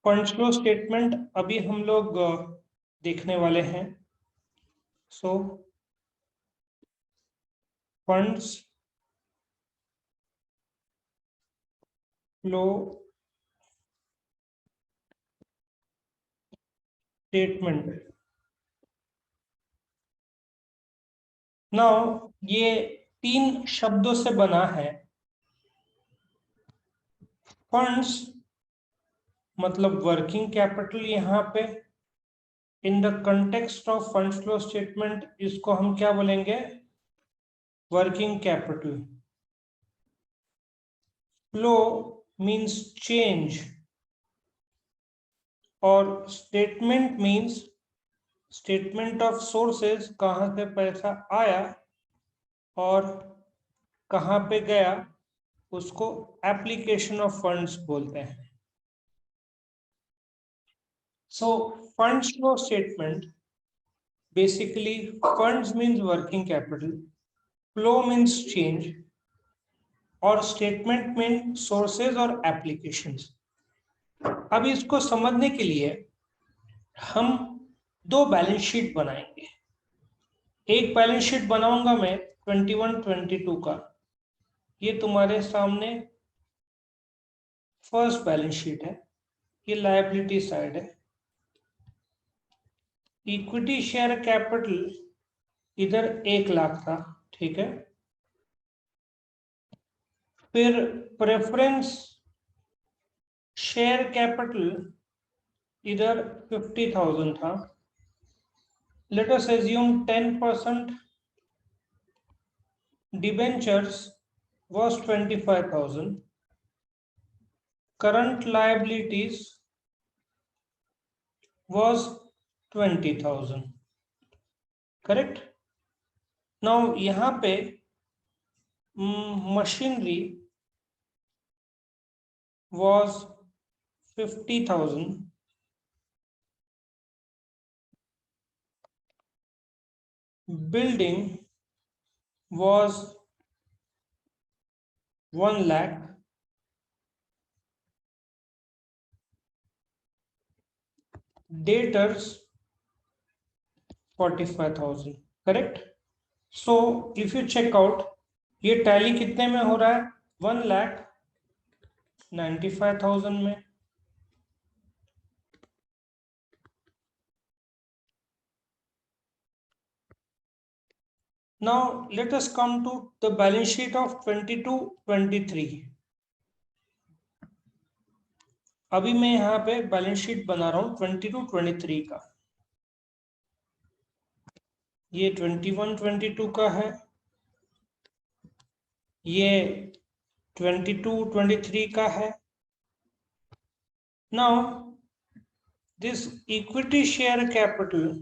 Fund flow statement अभी हम लोग देखने वाले हैं। So funds flow statement. Now ये 3 शब्दों से बना है। फंड्स मतलब वर्किंग कैपिटल। यहाँ पे in the context of fund flow statement इसको हम क्या बोलेंगे? Working capital. Flow means change और statement means statement of sources, कहाँ से पैसा आया और कहाँ पे गया, उसको एप्लीकेशन ऑफ फंड्स बोलते हैं। So funds flow statement basically funds means working capital, flow means change और statement means sources और applications। अब इसको समझने के लिए हम 2 बैलेंस शीट बनाएंगे। एक बैलेंस शीट बनाऊंगा मैं 21-22 का, ये तुम्हारे सामने फर्स्ट बैलेंस शीट है, ये लायबिलिटी साइड है। इक्विटी शेयर कैपिटल इधर 1 लाख था, ठीक है। फिर प्रेफरेंस शेयर कैपिटल इधर 50,000 था। Let us assume 10% debentures was 25,000. Current liabilities was 20,000. Correct? Now यहाँ पे machinery was 50,000. Building was 1 lakh. Debtors 45,000. Correct? So if you check out, ये टैली कितने में हो रहा है? 1,95,000 में। Now let us come to the balance sheet of 22-23. अभी मैं यहाँ पे बैलेंस शीट बना रहा हूँ 22-23 का। ये 21-22 का है, ये 22-23 का है। Now this equity share capital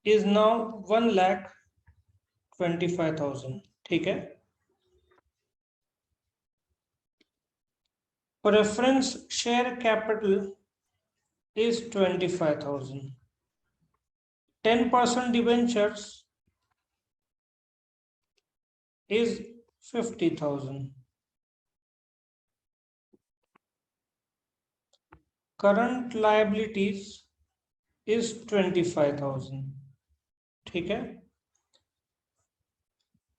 is now 1,25,000, ठीक है। Preference share capital is 25,000. 10% debentures is 50,000. Current liabilities is 25,000, ठीक है।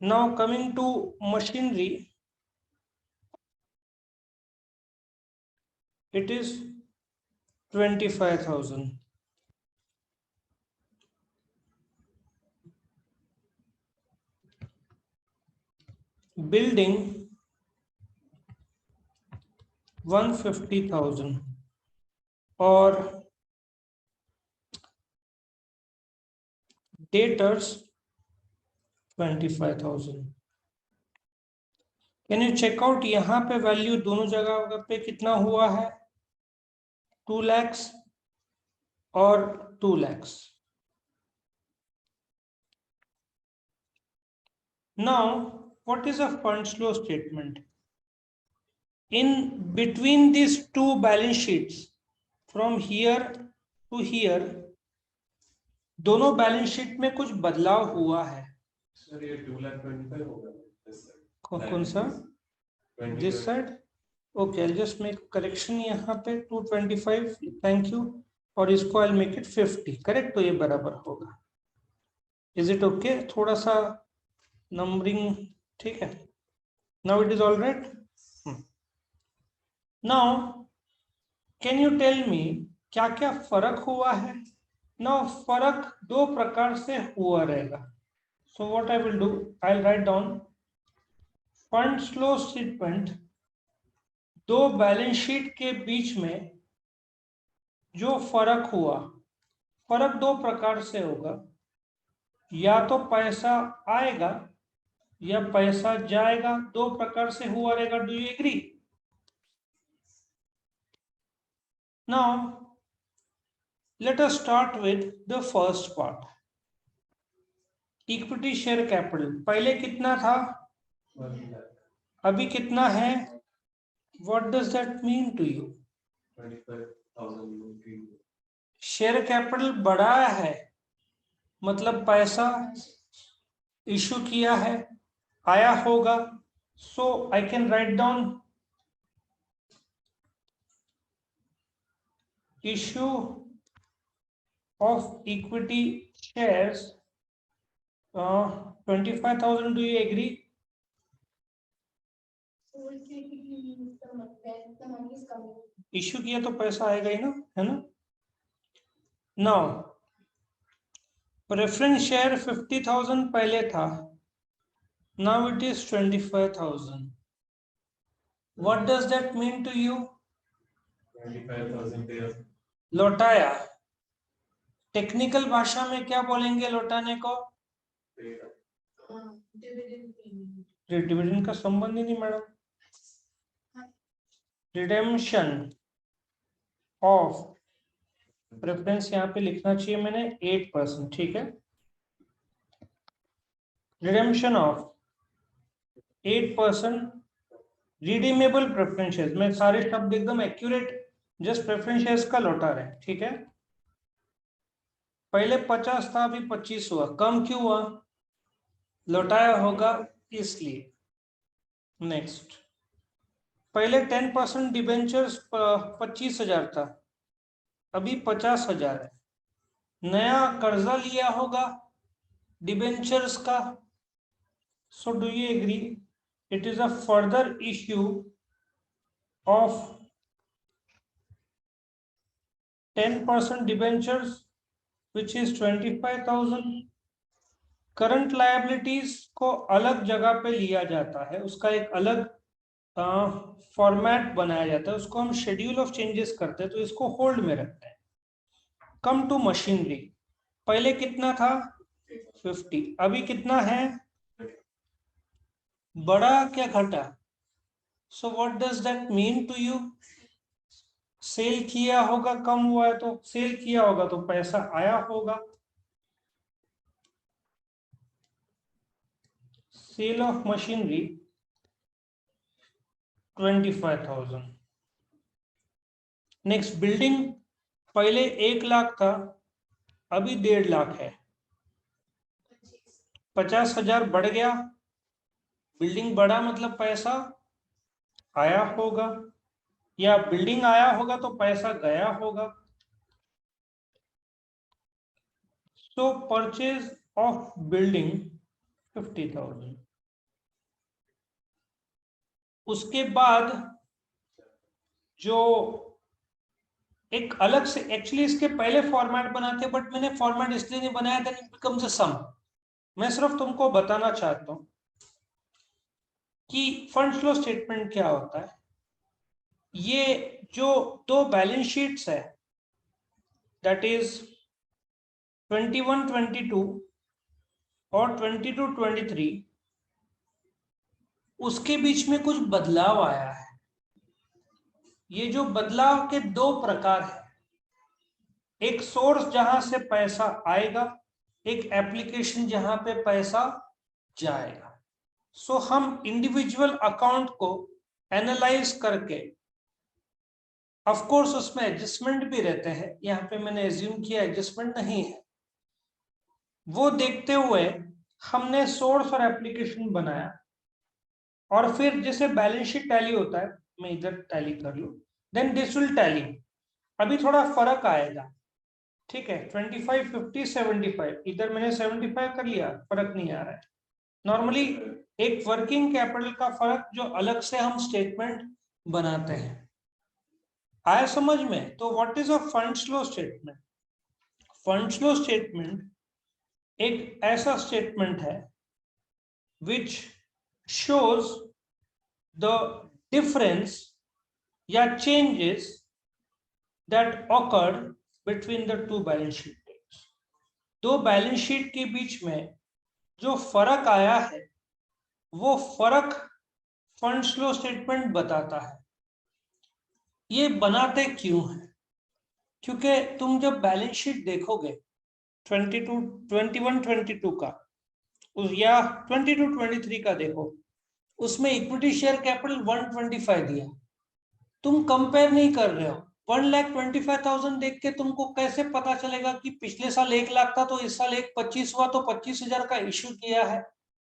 Now coming to machinery, it is 25,000. Building 150,000 और debtors 25,000. कैन यू चेकआउट यहाँ पे वैल्यू दोनों जगह पे कितना हुआ है? 2 lakhs और 2 lakhs. Now what is a funds flow statement? In between these 2 balance sheets from here to here, दोनों बैलेंस शीट में कुछ बदलाव हुआ है। सर ये 2,25,000 होगा। कौन सा? This side okay, I just make correction यहाँ पे 225, थैंक यू, और इसको आई मेक इट 50, करेक्ट, तो ये बराबर होगा। Is it okay? थोड़ा सा नंबरिंग ठीक है। Now it is all right. Now can you tell me क्या क्या फर्क हुआ है? नाउ फर्क दो प्रकार से हुआ रहेगा। So what I will do, I will write down fund flow statement. दो बैलेंस शीट के बीच में जो फर्क हुआ, फर्क दो प्रकार से होगा, या तो पैसा आएगा या पैसा जाएगा, दो प्रकार से हुआ रहेगा। Do you agree? Now let us start with the first part. Equity share capital पहले कितना था, अभी कितना है? What does that mean to you? 25,000। Share capital बढ़ा है मतलब पैसा इशू किया है, आया होगा। So I can write down issue of equity shares 25,000. Do you agree? Issue किया तो पैसा आएगा ही ना, है ना? नाउ प्रेफरेंस शेयर 50,000 पहले था, now it is 25,000. What does that mean to you? 25,000 लौटाया। टेक्निकल भाषा में क्या बोलेंगे लौटाने को? डिविडेंड का संबंध ही नहीं मैडम। रिडेम्पशन ऑफ प्रेफरेंस यहाँ पे लिखना चाहिए मैंने 8%, ठीक है। Redemption of 8% redeemable preference shares में सारे शब्द एकदम एक्यूरेट, जस्ट प्रेफरेंस शेयर्स का लौटा रहे, ठीक है। पहले 50 था, अभी 25 हुआ, कम क्यों हुआ? लौटाया होगा इसलिए। नेक्स्ट, पहले 10% डिबेंचर्स 25,000 था, अभी 50,000 है। नया कर्जा लिया होगा डिबेंचर्स का। So do you agree it is a further issue of 10% debentures which is 25,000. Current liabilities को अलग जगह पे लिया जाता है, उसका एक अलग फॉर्मेट बनाया जाता है, उसको हम शेड्यूल ऑफ चेंजेस करते हैं, तो इसको होल्ड में रखते हैं। कम टू मशीनरी, पहले कितना था? 50, अभी कितना है? बड़ा क्या घटा? So what does that mean to you? Sale किया होगा, कम हुआ है, तो सेल किया होगा तो पैसा आया होगा। Sale of machinery 25,000। Next, building पहले 1 लाख था, अभी 1.5 लाख है, 50,000 बढ़ गया। बिल्डिंग बढ़ा मतलब पैसा आया होगा, या बिल्डिंग आया होगा तो पैसा गया होगा। सो परचेज ऑफ बिल्डिंग 50,000। उसके बाद जो एक अलग से, एक्चुअली इसके पहले फॉर्मेट बनाते, बट मैंने फॉर्मेट इसलिए नहीं बनाया था, इट बिकम्स अ सम। मैं सिर्फ तुमको बताना चाहता हूं कि फंड फ्लो स्टेटमेंट क्या होता है। ये जो दो बैलेंस शीट्स है, दैट इज 21-22 और 22-23, उसके बीच में कुछ बदलाव आया है। ये जो बदलाव के दो प्रकार है, एक सोर्स जहां से पैसा आएगा, एक एप्लीकेशन जहां पे पैसा जाएगा। सो हम इंडिविजुअल अकाउंट को एनालाइज करके, ऑफ कोर्स उसमें एडजस्टमेंट भी रहते हैं, यहाँ पे मैंने एज्यूम किया एडजस्टमेंट नहीं है, वो देखते हुए हमने सोर्स और एप्लीकेशन बनाया, और फिर जैसे बैलेंस शीट टैली होता है मैं इधर टैली कर लूं, देन दिस विल टैली। अभी थोड़ा फर्क आएगा, ठीक है, 25, 50, 75, इधर मैंने 75 कर लिया, फर्क नहीं आ रहा है। नॉर्मली एक वर्किंग कैपिटल का फर्क जो अलग से हम स्टेटमेंट बनाते हैं, आया समझ में? तो what is a fund flow statement? Fund flow statement एक ऐसा स्टेटमेंट है विच शोज द डिफरेंस या changes that occurred between the two balance sheet dates. दो बैलेंस शीट के बीच में जो फर्क आया है वो फर्क फंड फ्लो स्टेटमेंट बताता है। ये बनाते क्यों है? क्योंकि तुम जब बैलेंस शीट देखोगे 22, 21, 22 का या 22, 23 का देखो, उसमें इक्विटी शेयर कैपिटल 125 दिया, तुम कंपेयर नहीं कर रहे हो। 1,25,000 देख के तुमको कैसे पता चलेगा कि पिछले साल 1 लाख था तो इस साल 1,25 हुआ तो 25,000 का इश्यू किया है?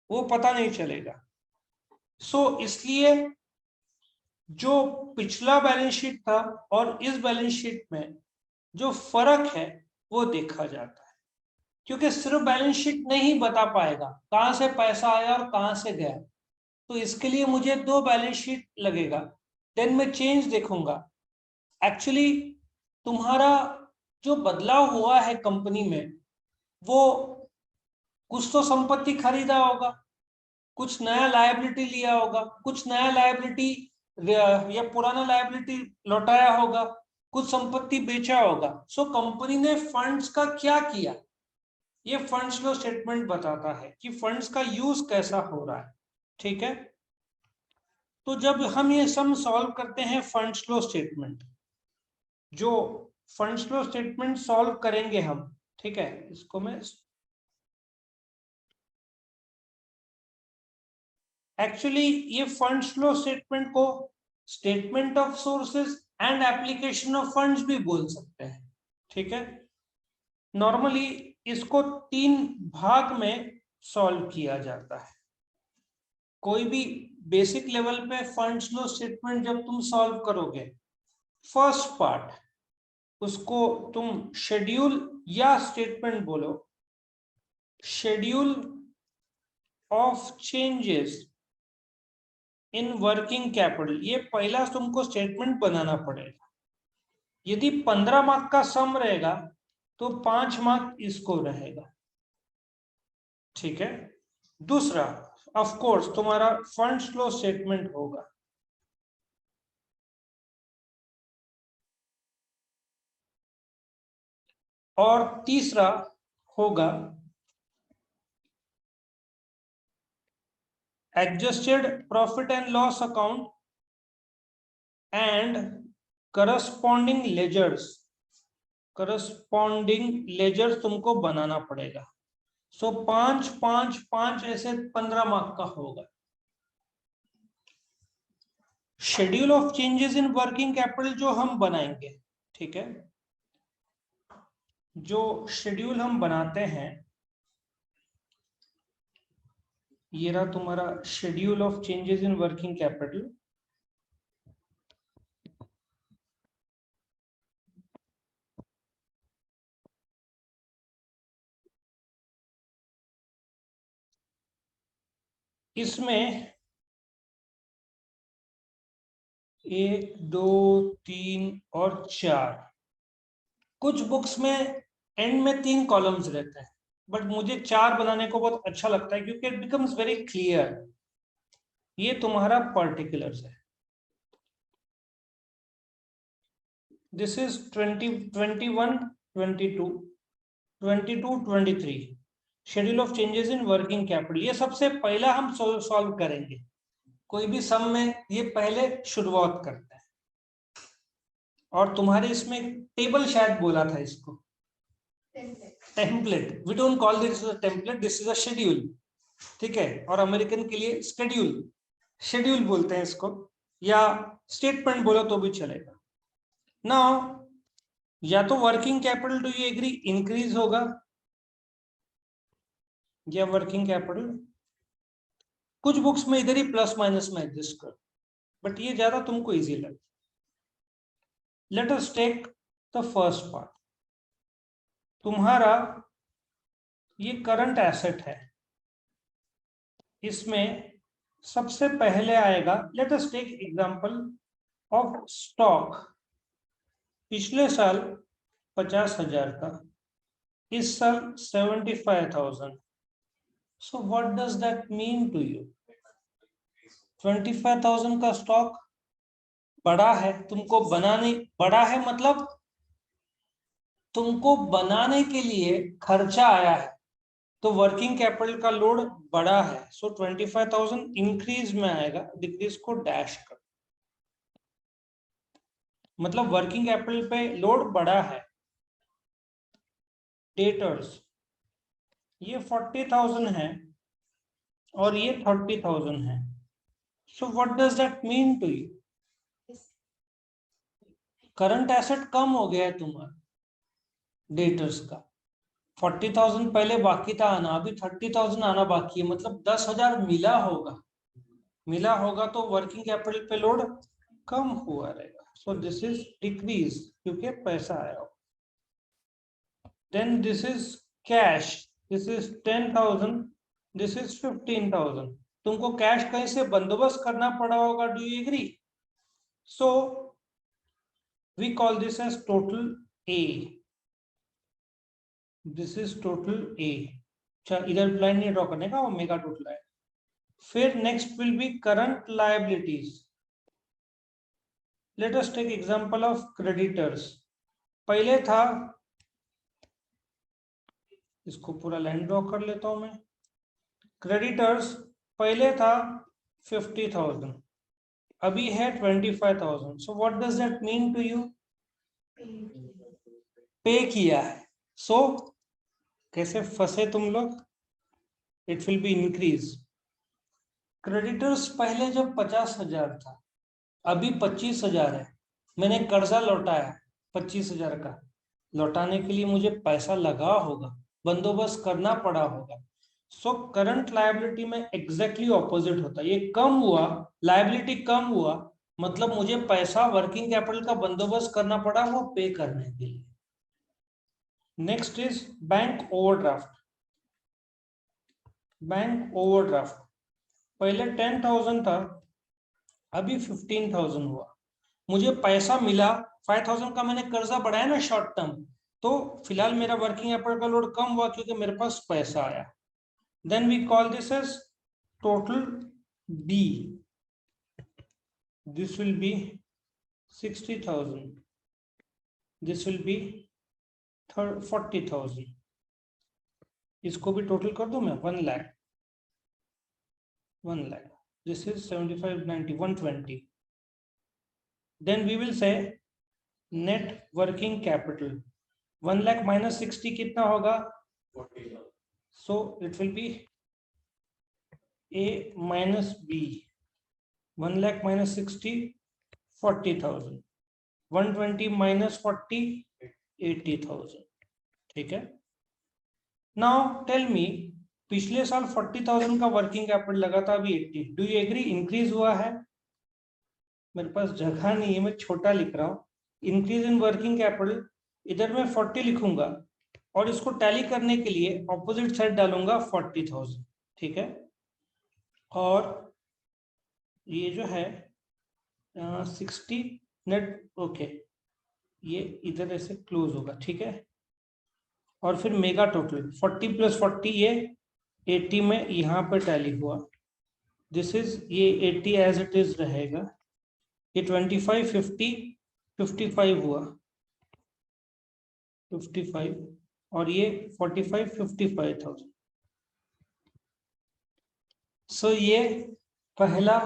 वो पता नहीं चलेगा। सो इसलिए जो पिछला बैलेंस शीट था और इस बैलेंस शीट में जो फर्क है वो देखा जाता है, क्योंकि सिर्फ बैलेंस शीट नहीं बता पाएगा कहां से पैसा आया और कहां से गया। तो इसके लिए मुझे दो बैलेंस शीट लगेगा, देन मैं चेंज देखूंगा। एक्चुअली तुम्हारा जो बदलाव हुआ है कंपनी में, वो कुछ तो संपत्ति खरीदा होगा, कुछ नया लायबिलिटी लिया होगा, कुछ नया लायबिलिटी या पुराना लायबिलिटी लौटाया होगा, कुछ संपत्ति बेचा होगा। सो कंपनी ने फंड्स का क्या किया, ये फंड्स फ्लो स्टेटमेंट बताता है कि फंड्स का यूज कैसा हो रहा है। ठीक है, तो जब हम ये सम सॉल्व करते हैं फंड्स फ्लो स्टेटमेंट, जो फंड्स फ्लो स्टेटमेंट सॉल्व करेंगे हम, ठीक है, इसको मैं एक्चुअली ये फंड्स फ्लो स्टेटमेंट को statement of sources and application of funds भी बोल सकते हैं। ठीक है, नॉर्मली इसको 3 भाग में सॉल्व किया जाता है। कोई भी बेसिक लेवल पे फंड्स फ्लो स्टेटमेंट जब तुम सॉल्व करोगे, फर्स्ट पार्ट उसको तुम शेड्यूल या स्टेटमेंट बोलो, schedule of changes in working capital. ये पहला तुमको स्टेटमेंट बनाना पड़ेगा। यदि 15 मार्क का सम रहेगा तो 5 मार्क इसको रहेगा। ठीक है, दूसरा ऑफ कोर्स तुम्हारा फंड्स फ्लो स्टेटमेंट होगा। और तीसरा होगा adjusted profit and loss account and corresponding ledgers. Corresponding ledgers तुमको बनाना पड़ेगा। सो 5, 5, 5 ऐसे 15 मार्क का होगा। Schedule of changes in working capital जो हम बनाएंगे, ठीक है, जो शेड्यूल हम बनाते हैं, ये रहा तुम्हारा schedule of changes in working capital. इसमें 1, 2, 3 और 4, कुछ बुक्स में एंड में 3 कॉलम्स रहते हैं, बट मुझे 4 बनाने को बहुत अच्छा लगता है क्योंकि इट बिकम्स वेरी क्लियर। ये तुम्हारा पर्टिकुलर्स है। This is 20, 21, 22, 22, 23 schedule of changes in working capital. ये सबसे पहला हम सॉल्व करेंगे। कोई भी सम में ये पहले शुरुआत करते हैं। और तुम्हारे इसमें टेबल शायद बोला था इसको, template. We don't call this a template, this is a schedule. ठीक है, और अमेरिकन के लिए शेड्यूल, शेड्यूल बोलते हैं इसको, या स्टेटमेंट बोलो तो भी चलेगा। नाउ या तो working capital, do you agree, increase होगा, या वर्किंग कैपिटल कुछ बुक्स में इधर ही प्लस माइनस में एडजस्ट कर, बट ये ज्यादा तुमको इजी लगे। Let us take the first part. तुम्हारा ये करंट एसेट है, इसमें सबसे पहले आएगा, let us take example of stock. पिछले साल 50,000 का, इस साल 75,000। So what does that mean to you? 25,000 का स्टॉक बड़ा है, तुमको बनाने, बड़ा है मतलब तुमको बनाने के लिए खर्चा आया है, तो वर्किंग कैपिटल का लोड बड़ा है। सो 25,000 इंक्रीज में आएगा, डिक्रीज को डैश कर, मतलब वर्किंग कैपिटल पे लोड बड़ा है। डेटर्स ये 40,000 है और ये 30,000 है। So what does that mean to you? Current asset कम हो गया है तुम्हारा डेटर्स का। 40,000 पहले बाकी था आना, अभी 30,000 आना बाकी है, मतलब 10,000 मिला होगा तो वर्किंग कैपिटल पे लोड कम हुआ रहेगा। सो दिस इज डिक्रीज, क्योंकि पैसा आया हो। Then this is cash, this is 10,000, this is 15,000। तुमको कैश कहीं से बंदोबस्त करना पड़ा होगा, do you agree? So we call this as total A. This is total A. अच्छा, इधर लाइन नहीं ड्रॉ करने का, वो मेगा टोटल है। फिर next will be current liabilities. Let us take example of creditors. पहले था, इसको पूरा लाइन ड्रॉ कर लेता हूं मैं। क्रेडिटर्स पहले था 50,000, अभी है 25,000। So what does that mean to you? Pay किया है। सो कैसे फंसे तुम लोग? It will be increase. Creditors पहले जब 50,000 था, अभी 25,000 है। मैंने कर्जा लौटाया 25,000 का, लौटाने के लिए मुझे पैसा लगा होगा, बंदोबस्त करना पड़ा होगा। सो करंट लायबिलिटी में एग्जैक्टली ऑपोजिट होता है, ये कम हुआ, लायबिलिटी कम हुआ, मतलब मुझे पैसा वर्किंग कैपिटल का बंदोबस्त करना पड़ा वो पे करने के लिए। Next is bank overdraft. Bank overdraft पहले 10,000 था, अभी 15,000 हुआ। मुझे पैसा मिला, 5,000 का मैंने कर्जा बढ़ाया ना शॉर्ट टर्म, तो फिलहाल मेरा वर्किंग कैपिटल का लोड कम हुआ क्योंकि मेरे पास पैसा आया। Then we call this as total B. This will be 60,000, this will be 40,000। इसको भी टोटल कर दूं मैं, 1 lakh, 1 lakh. This is 75, 90, 120। Then we will say net working capital 1 lakh minus 60 कितना होगा? 40,000। So it will be A minus B। 1 lakh minus 60, 40,000। 120 minus 40, 80,000। ठीक है। नाउ टेल मी, पिछले साल 40,000 का वर्किंग कैपिटल लगा था, अभी 80। डू यू एग्री इंक्रीज हुआ है? मेरे पास जगह नहीं है, मैं छोटा लिख रहा हूँ। इंक्रीज इन वर्किंग कैपिटल, इधर मैं 40 लिखूंगा और इसको टैली करने के लिए ऑपोजिट साइड डालूंगा 40,000। ठीक है। और ये जो है 60 नेट, ओके, ये इधर ऐसे क्लोज होगा। ठीक है। और फिर मेगा टोटल 40 प्लस 40, ये 80 में यहाँ पे टैली हुआ। दिस इज, ये 80 एज इट इज रहेगा। ये 25, 50, 55 हुआ, 55, और ये 45, 55,000। सो ये पहला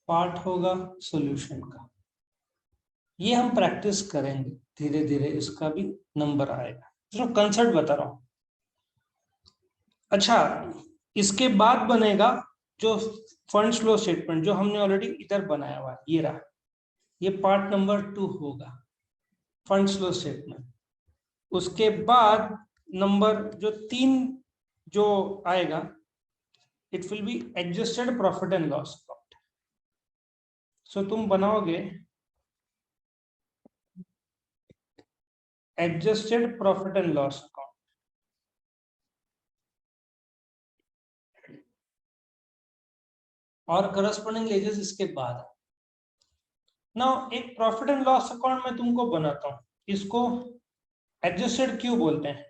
पार्ट होगा सॉल्यूशन का। ये हम प्रैक्टिस करेंगे धीरे धीरे, इसका भी नंबर आएगा। तो कंसेप्ट बता रहा हूं। अच्छा, इसके बाद बनेगा जो फंड फ्लो स्टेटमेंट, जो हमने ऑलरेडी इधर बनाया हुआ है, ये रहा। ये पार्ट नंबर 2 होगा, फंड फ्लो स्टेटमेंट। उसके बाद नंबर जो 3 जो आएगा, it will be adjusted profit and loss account. So तुम बनाओगे adjusted profit and loss account. और करस्पॉन्डिंग लेजेस इसके बाद। नाउ एक प्रॉफिट एंड लॉस अकाउंट में तुमको बनाता हूं, इसको एडजस्टेड क्यों बोलते हैं?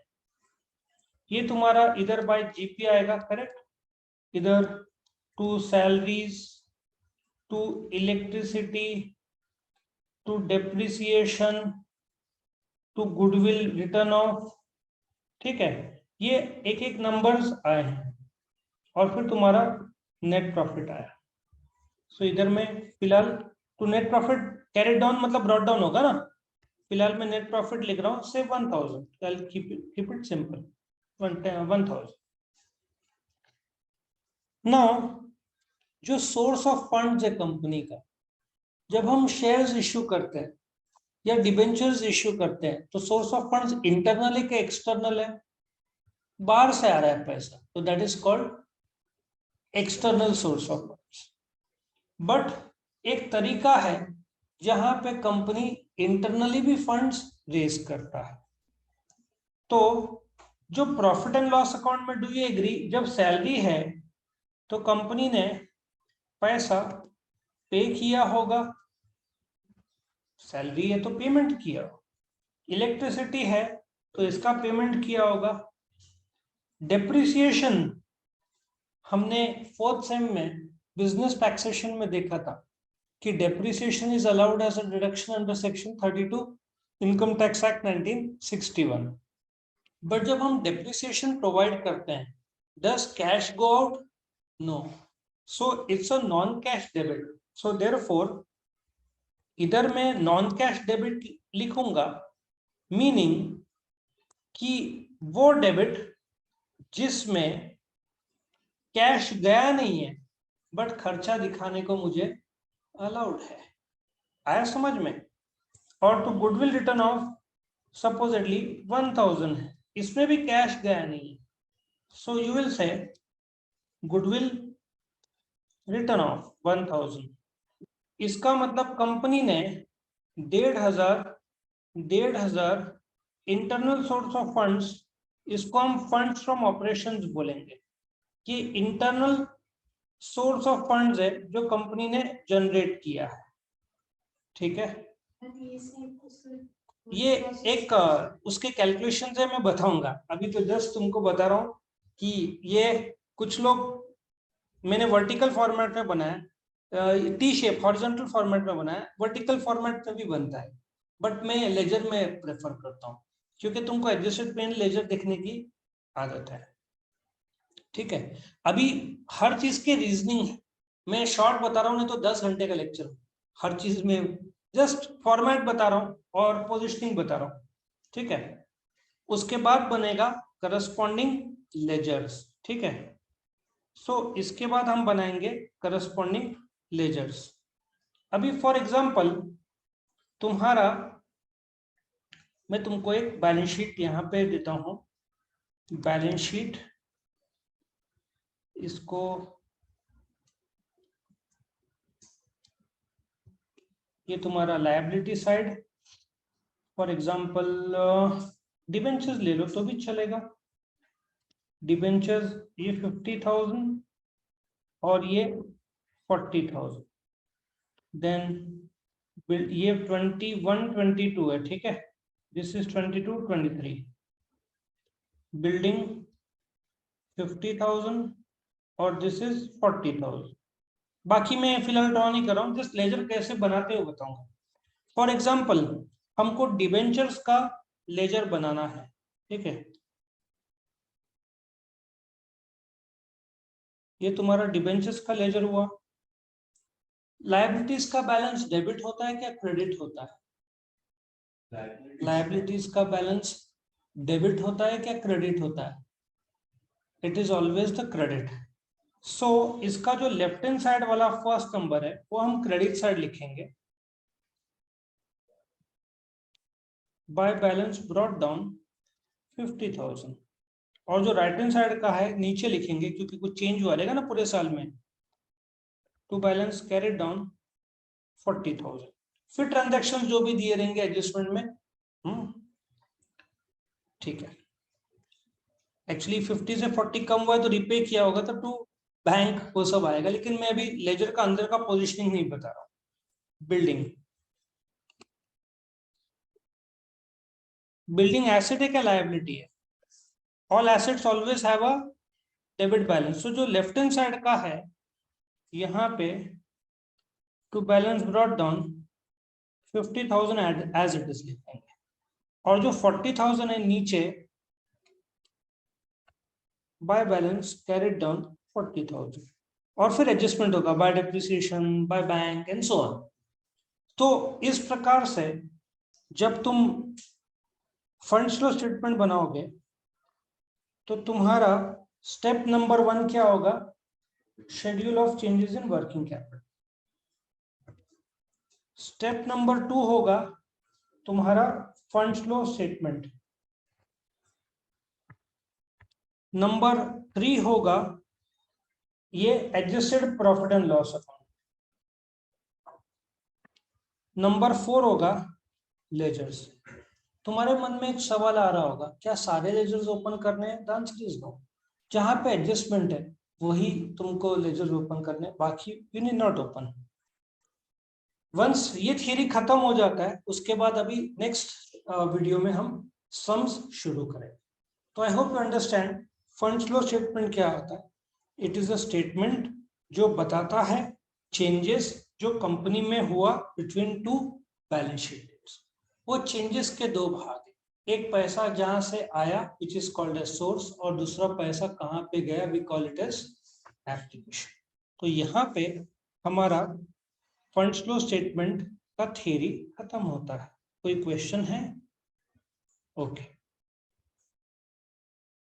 ये तुम्हारा इधर बाय जीपी आएगा, करेक्ट? इधर to salaries, to electricity, to depreciation, to goodwill written off, ठीक है? ये एक एक नंबर्स आए हैं और फिर तुम्हारा नेट प्रॉफिट आया। सो इधर में फिलहाल to net profit carry down मतलब ब्रॉट डाउन होगा ना। फिलहाल मैं नेट प्रॉफिट लिख रहा हूँ से 1000, कीप इट सिंपल, 1000। नाउ जो सोर्स ऑफ फंड्स है कंपनी का, जब हम शेयर्स इश्यू करते हैं या डिबेंचर्स इश्यू करते हैं तो सोर्स ऑफ फंड्स इंटरनल है कि एक्सटर्नल है? बाहर से आ रहा है पैसा, तो that is called external source of funds. But एक तरीका है जहां पे कंपनी इंटरनली भी फंड्स रेज करता है। तो जो प्रॉफिट एंड लॉस अकाउंट में, डू यू एग्री, जब सैलरी है तो कंपनी ने पैसा पे किया होगा, सैलरी है तो पेमेंट किया। इलेक्ट्रिसिटी है तो इसका पेमेंट किया होगा। डेप्रिसिएशन हमने 4th सेम में बिजनेस टैक्सेशन में देखा था कि depreciation is allowed as a deduction under section 32 income tax act 1961। But जब हम डेप्रिसिएशन प्रोवाइड करते हैं, does cash go out? No, so it's a non cash debit. So therefore इधर मैं नॉन कैश डेबिट लिखूंगा, मीनिंग कि वो debit जिसमें कैश गया नहीं है बट खर्चा दिखाने को मुझे अलाउड है। आया समझ में? और तो गुडविल रिटर्न ऑफ सपोजिटली 1000 है, इसमें भी कैश गया नहीं है, so you will say goodwill written of 1000। इसका मतलब कंपनी ने 1500 इंटरनल सोर्स ऑफ फंड्स, इसको हम फंड्स फ्रॉम ऑपरेशंस बोलेंगे, कि इंटरनल सोर्स ऑफ फंड्स है जो कंपनी ने जनरेट किया है, ठीक है? ये एक उसके कैलकुलेशन है, मैं बताऊंगा। अभी तो जस्ट तुमको बता रहा हूं कि ये कुछ लोग, मैंने वर्टिकल फॉर्मेट में बनाया, टी शेप हॉरिजॉन्टल फॉर्मेट में बनाया, वर्टिकल फॉर्मेट में भी बनता है, बट मैं लेजर में प्रेफर करता हूँ क्योंकि तुमको एडजस्टेड प्लेन लेजर देखने की आदत है, ठीक है? अभी हर चीज के रीजनिंग है, मैं शॉर्ट बता रहा हूँ, नहीं तो 10 घंटे का लेक्चर, हर चीज में जस्ट फॉर्मेट बता रहा हूँ और पोजिशनिंग बता रहा हूँ, ठीक है? उसके बाद बनेगा करस्पॉन्डिंग लेजर्स, ठीक है? सो इसके बाद हम बनाएंगे करस्पॉन्डिंग लेजर्स। अभी फॉर एग्जांपल तुम्हारा, मैं तुमको एक बैलेंस शीट यहाँ पे देता हूँ, बैलेंस शीट, इसको ये तुम्हारा liability side, for example debentures ले लो तो भी चलेगा। डिबेंचर्स ये 50,000 और ये 40,000, देन ये 21-22 है, ठीक है? This is 22-23। बिल्डिंग 50,000 और दिस इज 40,000। बाकी मैं फिलहाल ड्रॉ नहीं कर रहा हूँ, जस्ट लेजर कैसे बनाते हुए बताऊंगा। फॉर एग्जाम्पल हमको डिबेंचर्स का लेजर बनाना है, ठीक है? ये तुम्हारा डिबेंचर्स का लेजर हुआ। लायबिलिटीज का बैलेंस डेबिट होता है क्या क्रेडिट होता है? लायबिलिटीज का बैलेंस डेबिट होता है क्या क्रेडिट होता है? It is always the credit. So इसका जो लेफ्ट हैंड साइड वाला फर्स्ट नंबर है वो हम क्रेडिट साइड लिखेंगे, बाय बैलेंस ब्रॉट डाउन 50,000। और जो राइट हैंड साइड का है नीचे लिखेंगे क्योंकि कुछ चेंज हुआ रहेगा ना पूरे साल में, टू बैलेंस कैरिड डाउन 40,000। फिर ट्रांजैक्शन जो भी दिए रहेंगे एडजस्टमेंट में, ठीक है। एक्चुअली 50 से 40 कम हुआ है तो रिपे किया होगा तो टू बैंक वो सब आएगा, लेकिन मैं अभी लेजर का अंदर का पोजीशनिंग नहीं बता रहा हूँ। बिल्डिंग एसेट है क्या लायबिलिटी है? All assets always have a debit balance. तो जो लेफ्ट हैंड साइड का है यहाँ पे to balance brought down 50,000 as it is लिखेंगे, और जो 40,000 है नीचे बाय बैलेंस कैरिड डाउन 40,000, और फिर एडजस्टमेंट होगा bye depreciation, by bank and so on. तो इस प्रकार से जब तुम फंड फ्लो स्टेटमेंट बनाओगे तो तुम्हारा स्टेप नंबर 1 क्या होगा? Schedule of changes in working capital. Step number 2 होगा तुम्हारा फंड फ्लो स्टेटमेंट। नंबर 3 होगा ये adjusted profit and loss account. Number 4 होगा लेजर्स। तुम्हारे मन में एक सवाल आ रहा होगा, क्या सारे लेजर्स ओपन करने हैं? The answer is no. जहां पे एडजस्टमेंट है वही तुमको लेजर्स ओपन करने, बाकी you need not open. Once ये थियरी खत्म हो जाता है उसके बाद अभी नेक्स्ट वीडियो में हम सम्स शुरू करें। तो I hope you understand fund flow statement क्या होता है। इट इज अ स्टेटमेंट जो बताता है चेंजेस जो कंपनी में हुआ बिटवीन टू बैलेंस शीट। वो चेंजेस के दो भाग है, एक पैसा जहां से आया which is called as source, और दूसरा पैसा कहां पे गया we call it as application. तो यहाँ पे हमारा फंड फ्लो स्टेटमेंट का थ्योरी खत्म होता है। कोई क्वेश्चन है? ओके।